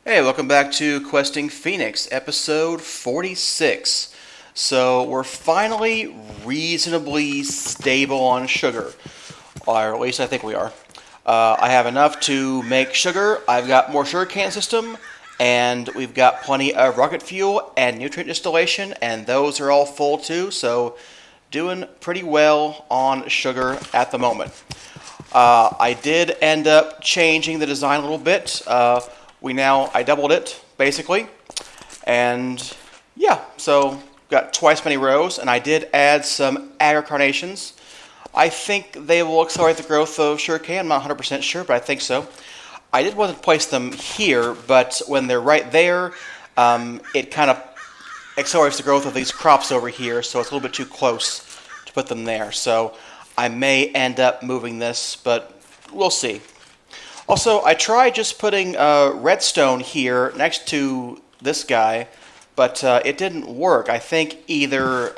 Hey, welcome back to Questing Phoenix, episode 46. So we're finally reasonably stable on sugar, or at least I think we are. I have enough to make sugar. I've got more sugarcane system, and we've got plenty of rocket fuel and nutrient distillation, and those are all full too, so doing pretty well on sugar at the moment. I did end up changing the design a little bit. I doubled it, basically. And yeah, so got twice many rows, and I did add some agar carnations. I think they will accelerate the growth of sugarcane. I'm not 100% sure, but I think so. I did want to place them here, but when they're right there, it kind of accelerates the growth of these crops over here, so it's a little bit too close to put them there. So I may end up moving this, but we'll see. Also, I tried just putting redstone here next to this guy, but it didn't work. I think either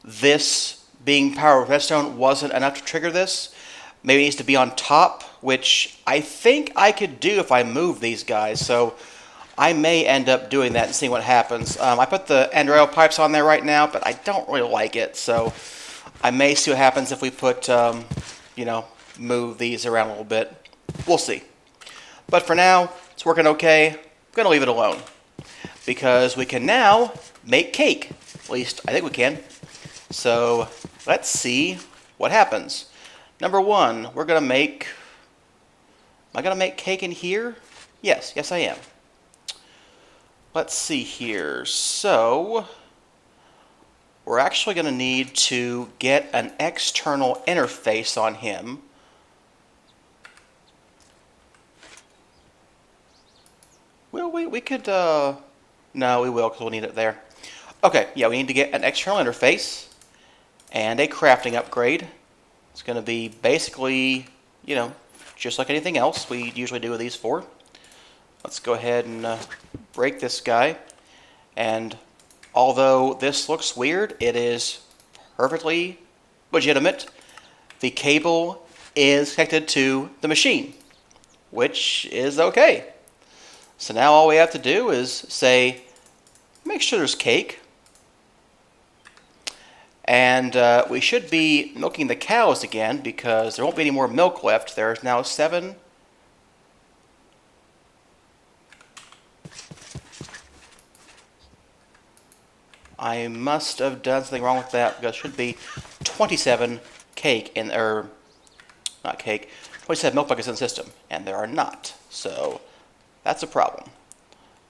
this being powered with redstone wasn't enough to trigger this. Maybe it needs to be on top, which I think I could do if I move these guys. So I may end up doing that and seeing what happens. I put the end-rail pipes on there right now, but I don't really like it. So I may see what happens if we put, move these around a little bit. We'll see. But for now, it's working okay. I'm going to leave it alone. Because we can now make cake. At least, I think we can. So, let's see what happens. Number one, we're going to make... Am I going to make cake in here? Yes, I am. Let's see here. So, we're actually going to need to get an external interface on him. Well, we could, no, we will, because we'll need it there. Okay, yeah, we need to get an external interface and a crafting upgrade. It's going to be basically, just like anything else we usually do with these four. Let's go ahead and break this guy. And although this looks weird, it is perfectly legitimate. The cable is connected to the machine, which is okay. So now all we have to do is say, make sure there's cake. And we should be milking the cows again because there won't be any more milk left. There's now 7. I must have done something wrong with that because there should be 27 cake in, or not cake, 27 milk buckets in the system, and there are not. So that's a problem.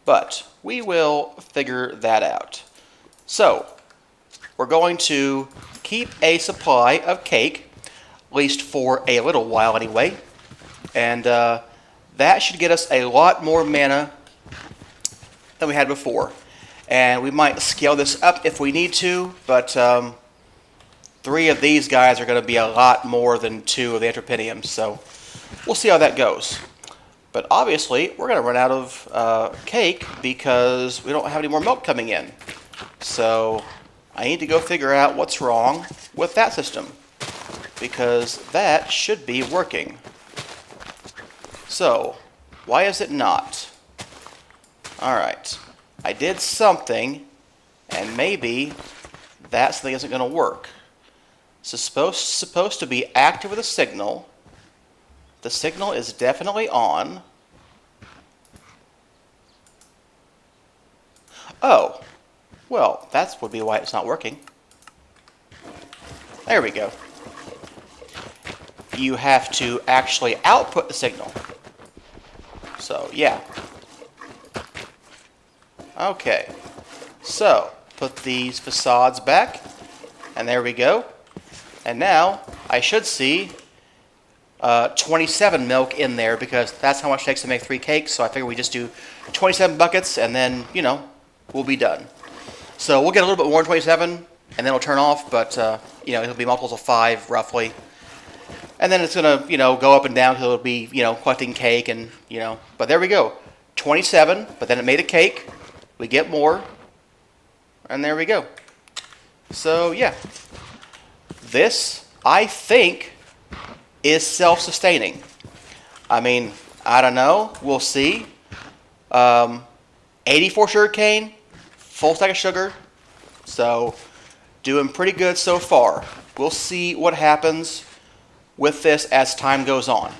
But we will figure that out. So, we're going to keep a supply of cake, at least for a little while anyway. And that should get us a lot more mana than we had before. And we might scale this up if we need to, but 3 of these guys are going to be a lot more than 2 of the Entropiniums. So, we'll see how that goes. But obviously, we're going to run out of cake because we don't have any more milk coming in. So I need to go figure out what's wrong with that system, because that should be working. So, why is it not? Alright, I did something, and maybe that something isn't going to work. It's supposed to be active with a signal. The signal is definitely on. Oh, well, that would be why it's not working. There we go. You have to actually output the signal. So, yeah. Okay. So, put these facades back. And there we go. And now, I should see 27 milk in there because that's how much it takes to make 3 cakes. So I figure we just do 27 buckets and then, we'll be done. So we'll get a little bit more than 27 and then it'll turn off, but, it'll be multiples of 5 roughly. And then it's going to, go up and down until it'll be, collecting cake and, but there we go. 27, but then it made a cake. We get more. And there we go. So, yeah. This, I think, is self-sustaining. I mean, I don't know. We'll see. 84 sugarcane, full stack of sugar. So doing pretty good so far. We'll see what happens with this as time goes on.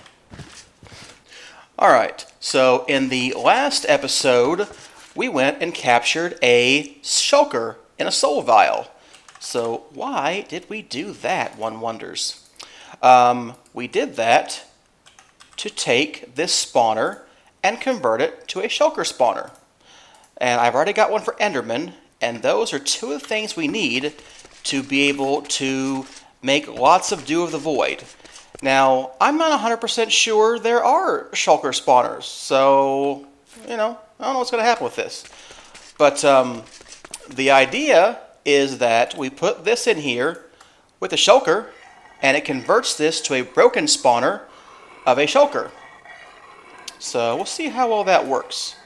Alright, so in the last episode, we went and captured a shulker in a soul vial. So why did we do that, one wonders? We did that to take this spawner and convert it to a shulker spawner. And I've already got one for Enderman, and those are two of the things we need to be able to make lots of Dew of the Void. Now, I'm not 100% sure there are shulker spawners, so, you know, I don't know what's going to happen with this. But the idea is that we put this in here with a shulker, and it converts this to a broken spawner of a shulker. So we'll see how well that works.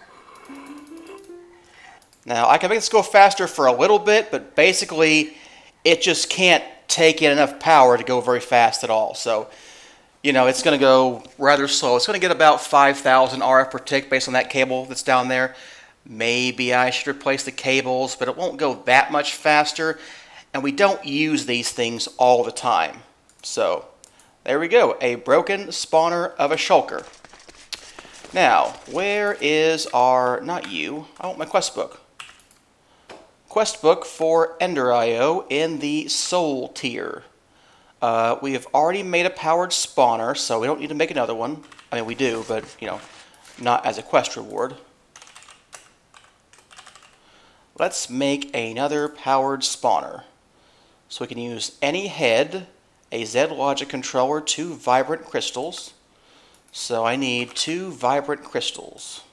Now, I can make this go faster for a little bit, but basically it just can't take in enough power to go very fast at all. So, you know, it's going to go rather slow. It's going to get about 5,000 RF per tick based on that cable that's down there. Maybe I should replace the cables, but it won't go that much faster. And we don't use these things all the time. So, there we go. A broken spawner of a shulker. Now, where is our... not you. I want my quest book. Quest book for Ender.io in the Soul tier. We have already made a powered spawner, so we don't need to make another one. I mean, we do, but, you know, not as a quest reward. Let's make another powered spawner. So we can use any head, a Z-Logic controller, 2 vibrant crystals. So I need 2 vibrant crystals.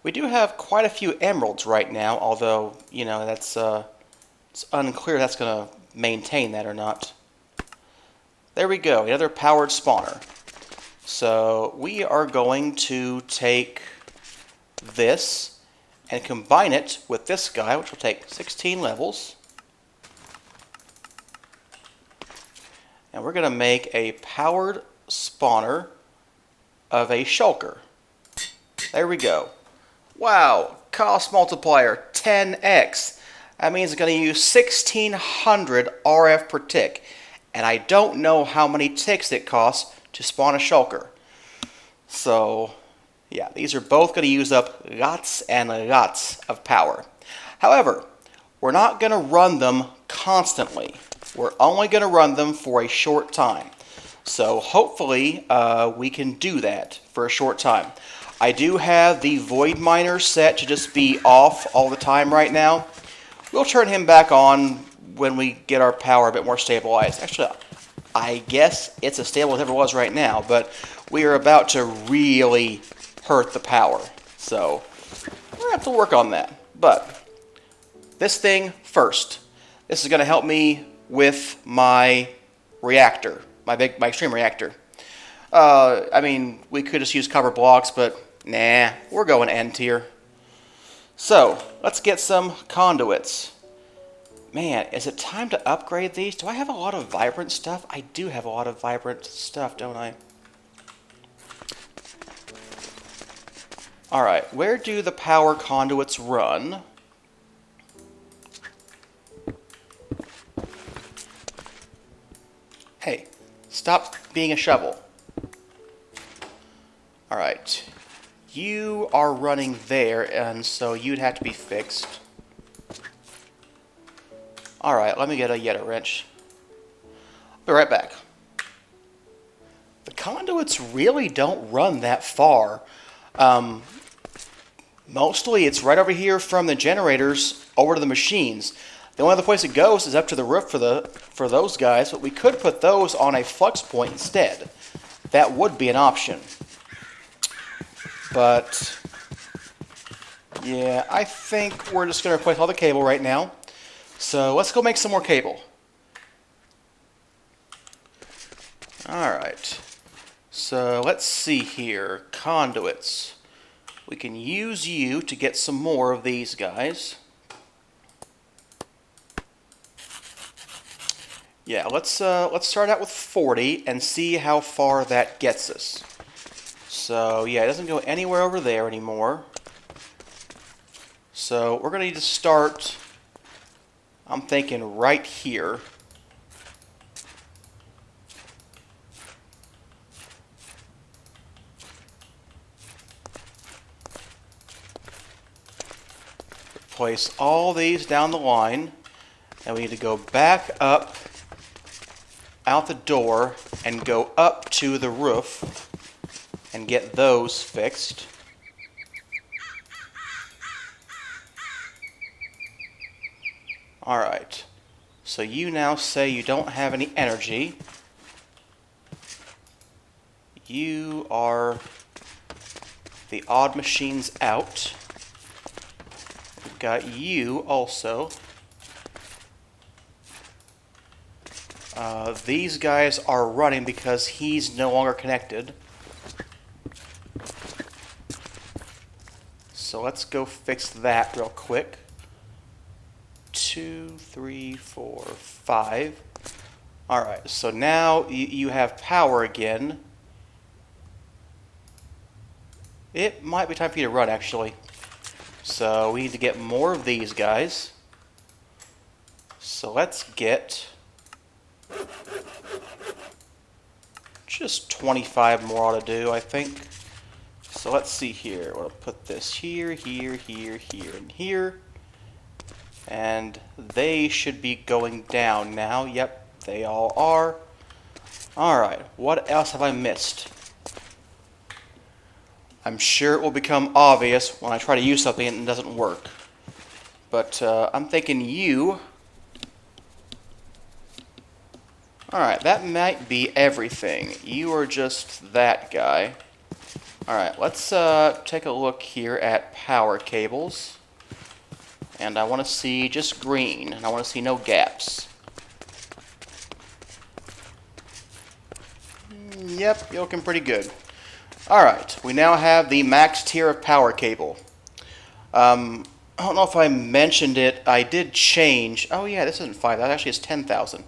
We do have quite a few emeralds right now, although, you know, that's it's unclear if that's going to maintain that or not. There we go, another powered spawner. So we are going to take this and combine it with this guy, which will take 16 levels. And we're going to make a powered spawner of a shulker. There we go. Wow, cost multiplier 10x. That means it's going to use 1600 RF per tick. And I don't know how many ticks it costs to spawn a shulker. So, yeah, these are both going to use up lots and lots of power. However, we're not going to run them constantly. We're only going to run them for a short time. So hopefully we can do that for a short time. I do have the Void Miner set to just be off all the time right now. We'll turn him back on when we get our power a bit more stabilized. Actually, I guess it's as stable as it ever was right now, but we are about to really hurt the power. So we're going to have to work on that. But this thing first. This is going to help me with my reactor, my extreme reactor. I mean, we could just use copper blocks, but nah, we're going N tier. So, let's get some conduits. Man, is it time to upgrade these? Do I have a lot of vibrant stuff? I do have a lot of vibrant stuff, don't I? Alright, where do the power conduits run? Hey, stop being a shovel. Alright. You are running there, and so you'd have to be fixed. Alright, let me get a Yeta wrench. I'll be right back. The conduits really don't run that far. Mostly it's right over here from the generators over to the machines. The only other place it goes is up to the roof for those guys, but we could put those on a flux point instead. That would be an option. But yeah, I think we're just going to replace all the cable right now. So let's go make some more cable. Alright. So let's see here. Conduits. We can use you to get some more of these guys. Yeah, let's start out with 40 and see how far that gets us. So yeah, it doesn't go anywhere over there anymore. So we're going to need to start, I'm thinking right here. Place all these down the line, and we need to go back up out the door and go up to the roof and get those fixed. Alright, so you now say you don't have any energy. You are the odd machines out. We've got you also. These guys are running because he's no longer connected. So let's go fix that real quick. 2, 3, 4, 5. Alright, so now you have power again. It might be time for you to run, actually. So we need to get more of these guys. So let's get just 25 more ought to do, I think. So let's see here. We'll put this here, here, here, here, and here. And they should be going down now. Yep, they all are. Alright, what else have I missed? I'm sure it will become obvious when I try to use something and it doesn't work. But I'm thinking you. Alright, that might be everything. You are just that guy. Alright, let's take a look here at power cables. And I want to see just green, and I want to see no gaps. Yep, you're looking pretty good. Alright, we now have the max tier of power cable. I don't know if I mentioned it, I did change, oh yeah, this isn't 5, that actually is 10,000.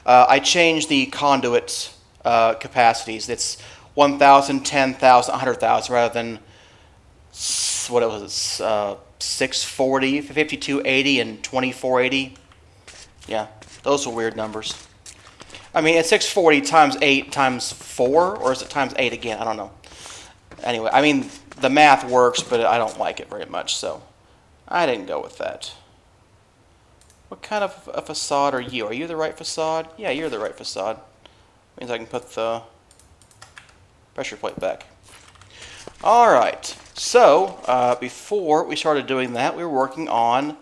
I changed the conduit capacities. It's 1,000, 10,000, 100,000 rather than, what it was, 640, 5280, and 2480. Yeah, those are weird numbers. I mean, it's 640 times 8 times 4, or is it times 8 again? I don't know. Anyway, I mean, the math works, but I don't like it very much, so I didn't go with that. What kind of a facade are you? Are you the right facade? Yeah, you're the right facade. Means I can put the pressure plate back. Alright, so before we started doing that, we were working on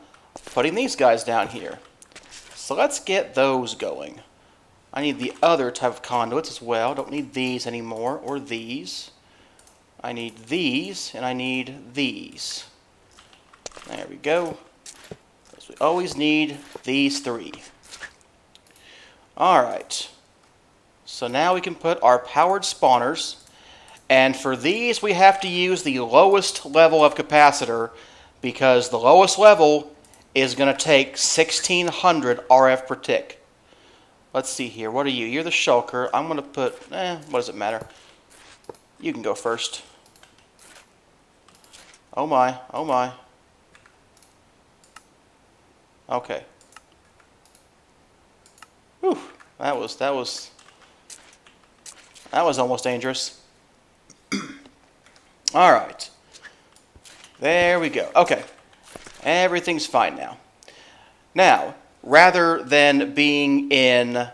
putting these guys down here. So let's get those going. I need the other type of conduits as well. Don't need these anymore, or these. I need these, and I need these. There we go. We always need these 3. Alright. So now we can put our powered spawners. And for these, we have to use the lowest level of capacitor, because the lowest level is going to take 1600 RF per tick. Let's see here. What are you? You're the shulker. I'm going to put, what does it matter? You can go first. Oh my, oh my. Okay. Whew. That was almost dangerous. All right. There we go. Okay. Everything's fine now. Now, rather than being in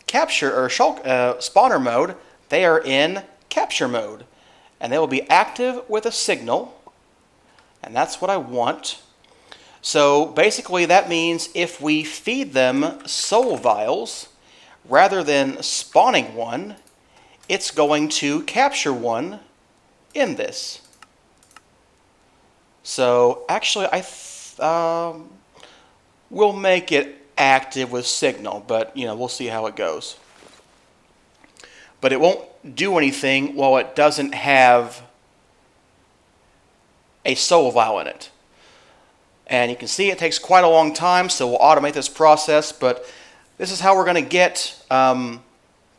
capture or spawner mode, they are in capture mode, and they will be active with a signal, and that's what I want. So basically that means if we feed them soul vials, rather than spawning one, it's going to capture one in this. So actually we'll make it active with signal, but we'll see how it goes. But it won't do anything while it doesn't have a soul vial in it. And you can see it takes quite a long time, so we'll automate this process, but this is how we're going to get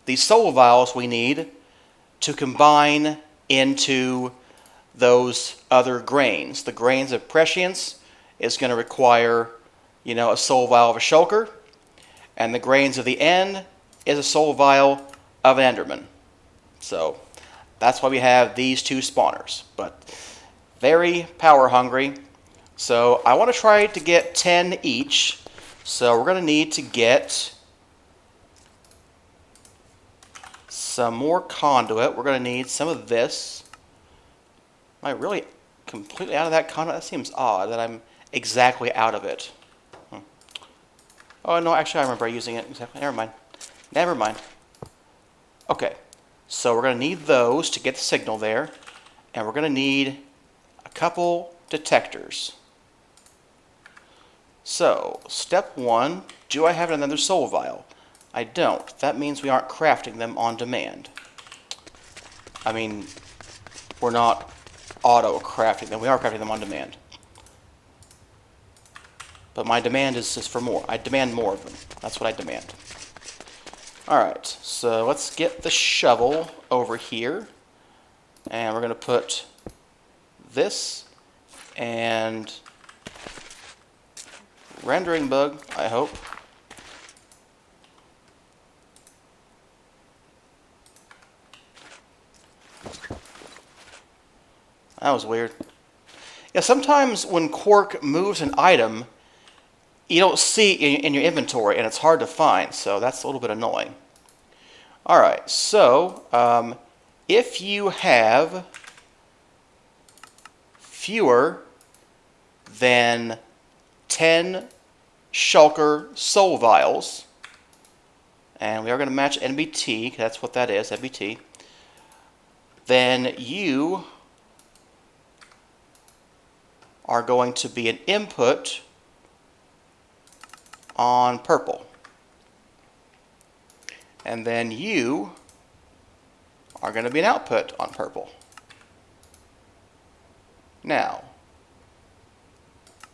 these soul vials we need to combine into those other grains. The grains of prescience is going to require, a soul vial of a shulker, and the grains of the end is a soul vial of an enderman. So that's why we have these two spawners, but very power hungry. So I want to try to get 10 each. So we're going to need to get some more conduit. We're going to need some of this. Am I really completely out of that conduit? That seems odd that I'm exactly out of it. Oh, no, actually I remember using it exactly. Never mind. Never mind. Okay, so we're going to need those to get the signal there. And we're going to need a couple detectors. So, step 1, do I have another soul vial? I don't. That means we aren't crafting them on demand. I mean, we're not auto-crafting them. We are crafting them on demand. But my demand is just for more. I demand more of them. That's what I demand. Alright, so let's get the shovel over here. And we're going to put this and rendering bug, I hope. That was weird. Yeah, sometimes when Quark moves an item, you don't see it in your inventory, and it's hard to find, so that's a little bit annoying. Alright, so if you have fewer than 10 shulker soul vials, and we are going to match NBT, because that's what that is, NBT, then you are going to be an input on purple. And then you are going to be an output on purple. Now,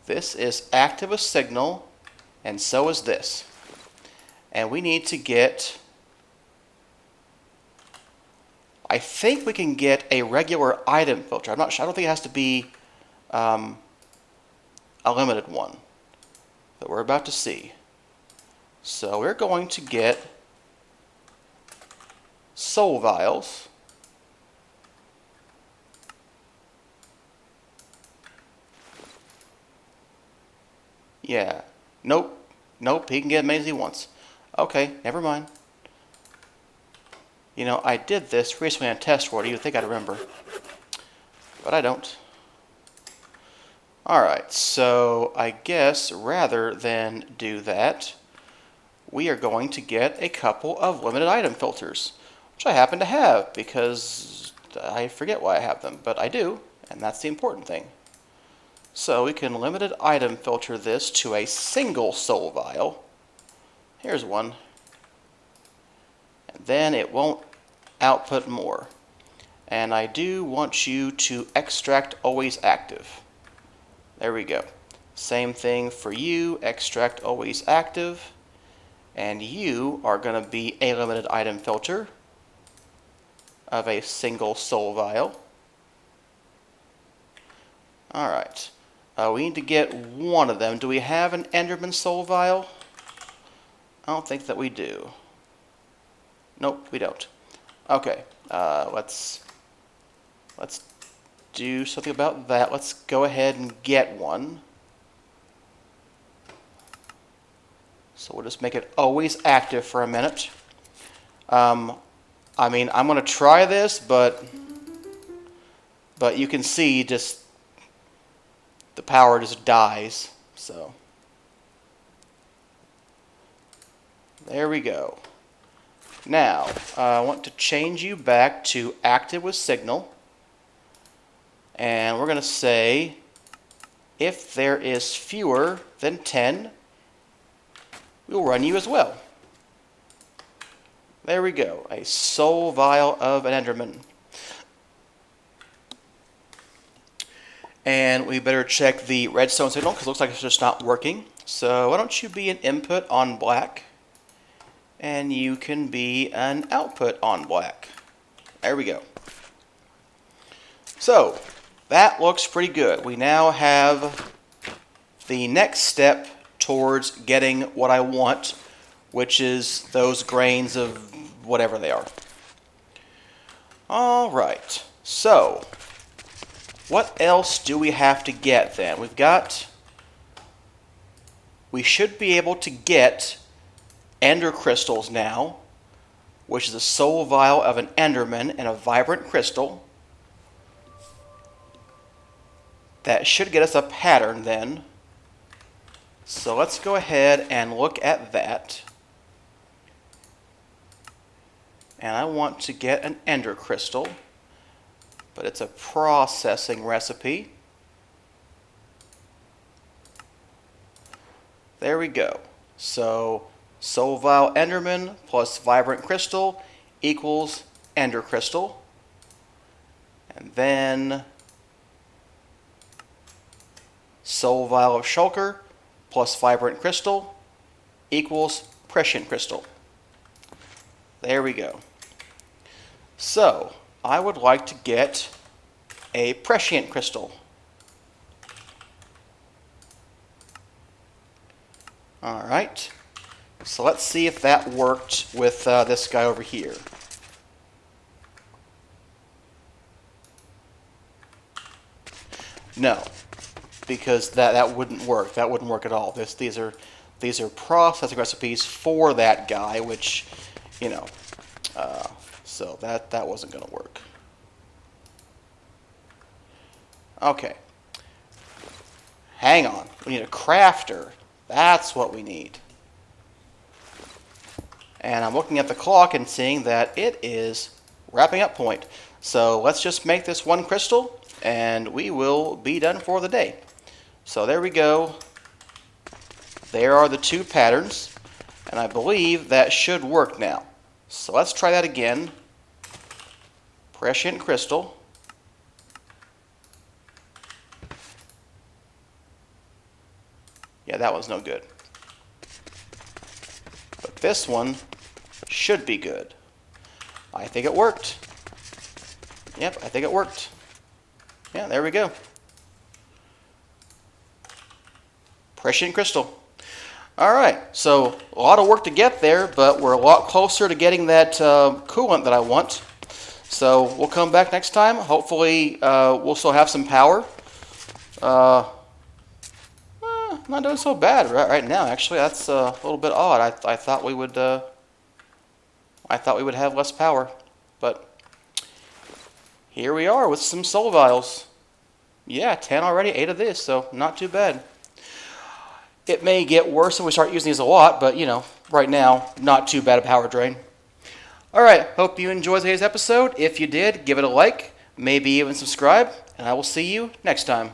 this is active with signal, and so is this. And we need to get, I think we can get a regular item filter. I'm not sure. I don't think it has to be a limited one, but we're about to see. So we're going to get soul vials. Yeah. Nope. Nope. He can get as many as he wants. Okay. Never mind. I did this recently on test world. You'd think I'd remember. But I don't. Alright. So I guess rather than do that, we are going to get a couple of limited item filters, which I happen to have because I forget why I have them. But I do. And that's the important thing. So we can limited item filter this to a single soul vial. Here's one. And then it won't output more. And I do want you to extract always active. There we go. Same thing for you, extract always active. And you are going to be a limited item filter of a single soul vial. Alright. We need to get one of them. Do we have an Enderman soul vial? I don't think that we do. Nope, we don't. Okay, let's do something about that. Let's go ahead and get one. So we'll just make it always active for a minute. I mean, I'm going to try this, but you can see just the power just dies. So there we go. Now, I want to change you back to active with signal. And we're going to say if there is fewer than 10, we'll run you as well. There we go. A soul vial of an Enderman. And we better check the redstone signal because it looks like it's just not working. So why don't you be an input on black, and you can be an output on black. There we go. So, that looks pretty good. We now have the next step towards getting what I want, which is those grains of whatever they are. Alright, so what else do we have to get then? We should be able to get ender crystals now, which is a soul vial of an enderman and a vibrant crystal. That should get us a pattern then. So let's go ahead and look at that. And I want to get an ender crystal, but it's a processing recipe. There we go. So soul vial enderman plus vibrant crystal equals ender crystal. And then soul vial of shulker plus vibrant crystal equals prescient crystal. There we go. So I would like to get a prescient crystal. Alright, so let's see if that worked with this guy over here. No, because that wouldn't work. That wouldn't work at all. These are processing recipes for that guy, which, you know, so that wasn't going to work. Okay. Hang on. We need a crafter. That's what we need. And I'm looking at the clock and seeing that it is wrapping up point. So let's just make this one crystal and we will be done for the day. So there we go. There are the two patterns, and I believe that should work now. So let's try that again. Prescient crystal. Yeah, that was no good. But this one should be good. I think it worked. Yep, I think it worked. Yeah, there we go. Prescient crystal. Alright, so a lot of work to get there, but we're a lot closer to getting that coolant that I want. So we'll come back next time. Hopefully we'll still have some power. Not doing so bad right now, actually. That's a little bit odd. I thought we would have less power, but here we are with some soul vials. Yeah, 10 already, 8 of this, so not too bad. It may get worse if we start using these a lot, but, you know, right now, not too bad a power drain. Alright, hope you enjoyed today's episode. If you did, give it a like, maybe even subscribe, and I will see you next time.